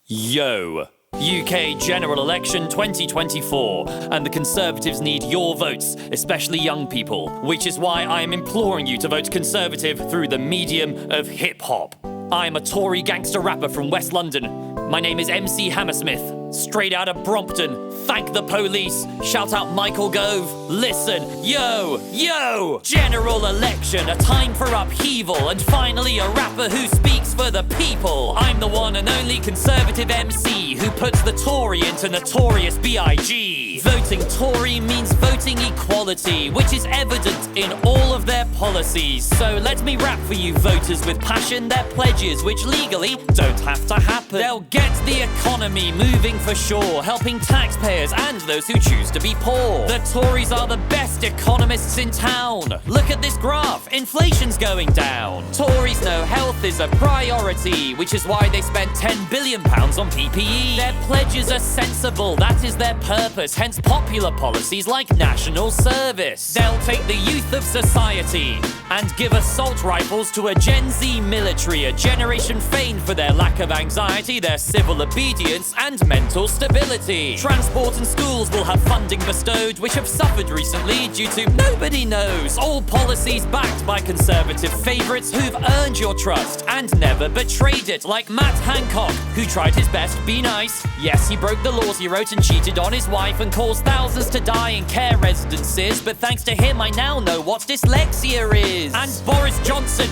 Yo! UK general election 2024, and the Conservatives need your votes, especially young people, which is why I am imploring you to vote Conservative through the medium of hip-hop. I'm a Tory gangster rapper from West London. My name is MC Hammersmith, straight out of Brompton. Thank the police, shout out Michael Gove. Listen, yo! General election, a time for upheaval, and finally a rapper who speaks for the people. I'm the one and only Conservative MC who puts the Tory into Notorious B.I.G. Voting Tory means voting equality, which is evident in all of their policies. So let me rap for you voters with passion their pledges, which legally don't have to happen. They'll get the economy moving for sure, helping taxpayers and those who choose to be poor. The Tories are the best economists in town. Look at this graph, inflation's going down. Tories know health is a priority, which is why they spent £10 billion on PPE. Their pledges are sensible, that is their purpose, hence popular policies like national service. They'll take the youth of society and give assault rifles to a Gen Z military, a generation famed for their lack of anxiety, their civil obedience and mental stability. Transport and schools will have funding bestowed, which have suffered recently due to nobody knows. All policies backed by Conservative favourites who've earned your trust and never betrayed it, like Matt Hancock, who tried his best to be nice. Yes, he broke the laws he wrote and cheated on his wife and caused thousands to die in care residences, but thanks to him I now know what dyslexia is. And Boris Johnson,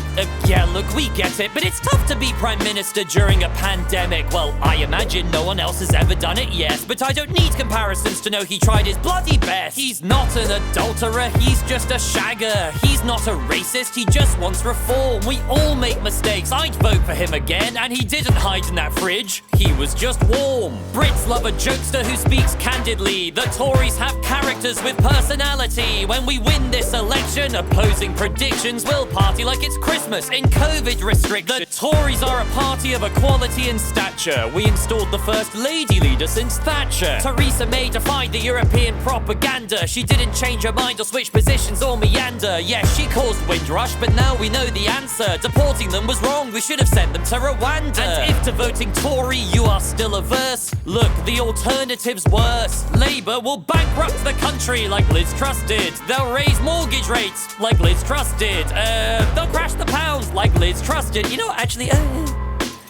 yeah look, we get it, but it's tough to be Prime Minister during a pandemic. Well, I imagine no one else has ever done it yet, but I don't need comparisons to know he tried his bloody best. He's not an adulterer, he's just a shagger. He's not a racist, he just wants reform. We all make mistakes, I'd vote for him again, and he didn't hide in that fridge, he was just warm. Brits love a jokester who speaks candidly. The Tories have characters with personality. When we win this election, opposing predictions will party like it's Christmas in COVID restrictions. The Tories are a party of equality and stature. We installed the first lady leader since Thatcher. Theresa May defied the European propaganda. She didn't change her mind or switch positions or meander. Yes, she caused Windrush, but now we know the answer. Deporting them was wrong, we should have sent them to Rwanda. And if to voting Tory you are still averse, look, the alternative's worse. Labour will bankrupt the country like Liz Truss did. They'll raise mortgage rates like Liz Truss did. They'll crash the pound like Liz Truss did. You know what, actually,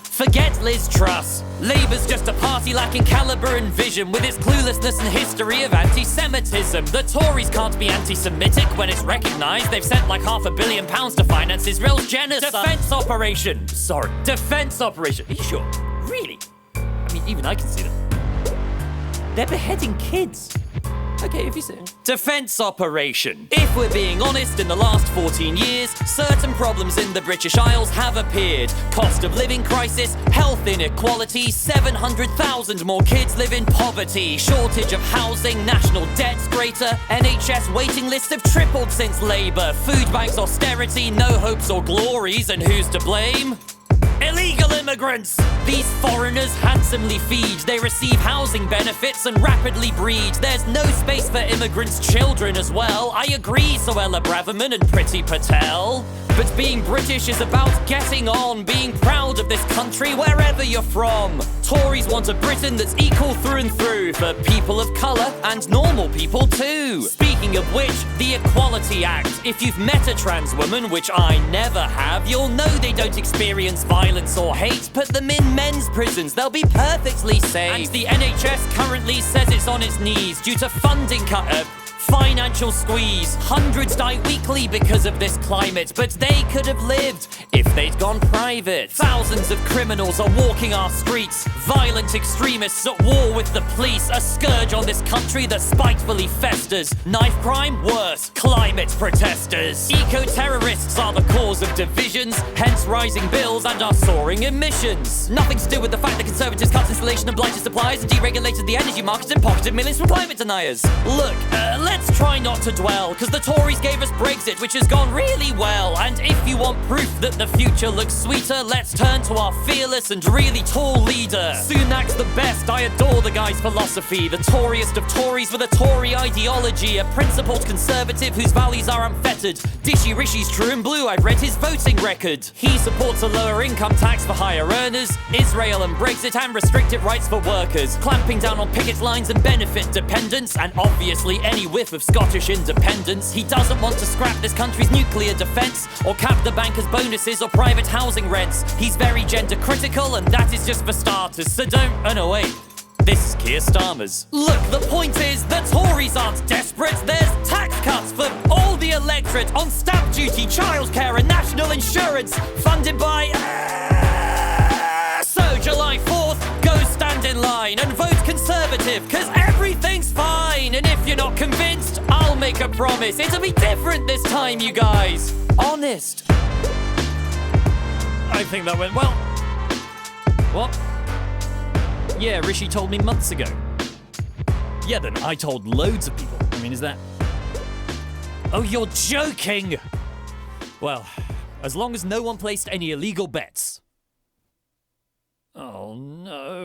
forget Liz Truss. Labour's just a party lacking calibre and vision, with its cluelessness and history of anti-Semitism. The Tories can't be anti-Semitic when it's recognised they've sent like £500 million to finance Israel's genocide. Defence operation. Are you sure? Really? I mean, even I can see them. They're beheading kids. Okay, if you say. Defence operation. If we're being honest, in the last 14 years, certain problems in the British Isles have appeared. Cost of living crisis, health inequality, 700,000 more kids live in poverty, shortage of housing, national debt's greater, NHS waiting lists have tripled since Labour, food banks austerity, no hopes or glories, and who's to blame? Illegal immigrants! These foreigners handsomely feed, they receive housing benefits and rapidly breed. There's no space for immigrants' children as well. I agree, Suella Braverman and Priti Patel. But being British is about getting on, being proud of this country wherever you're from. Tories want a Britain that's equal through and through, for people of colour and normal people too. Speaking of which, the Equality Act. If you've met a trans woman, which I never have, you'll know they don't experience violence or hate. Put them in men's prisons, they'll be perfectly safe. And the NHS currently says it's on its knees due to funding financial squeeze. Hundreds die weekly because of this climate, but they could have lived if they'd gone private. Thousands of criminals are walking our streets, violent extremists at war with the police, a scourge on this country that spitefully festers. Knife crime? Worse. Climate protesters. Eco-terrorists are the cause of divisions, hence rising bills and our soaring emissions. Nothing to do with the fact that Conservatives cut insulation and blighted supplies and deregulated the energy markets and pocketed millions from climate deniers. Look, let's let's try not to dwell, cause the Tories gave us Brexit, which has gone really well. And if you want proof that the future looks sweeter, let's turn to our fearless and really tall leader. Sunak's the best, I adore the guy's philosophy. The Toryest of Tories with a Tory ideology. A principled conservative whose values are unfettered. Dishy Rishi's true and blue, I've read his voting record. He supports a lower income tax for higher earners, Israel and Brexit, and restricted rights for workers, clamping down on picket lines and benefit dependents, and obviously any whiff of Scottish independence. He doesn't want to scrap this country's nuclear defence, or cap the bankers' bonuses or private housing rents. He's very gender critical, and that is just for starters, so don't... Oh no, wait. This is Keir Starmer's. Look, the point is, the Tories aren't desperate. There's tax cuts for all the electorate on stamp duty, childcare and national insurance, funded by... So, July 4th, go stand in line and vote Conservative, cause everything's fine. And if you're not convinced, I'll make a promise. It'll be different this time, you guys. Honest. I think that went well. What? Yeah, Rishi told me months ago. Yeah, then I told loads of people. I mean, is that... Oh, you're joking! Well, as long as no one placed any illegal bets. Oh, no.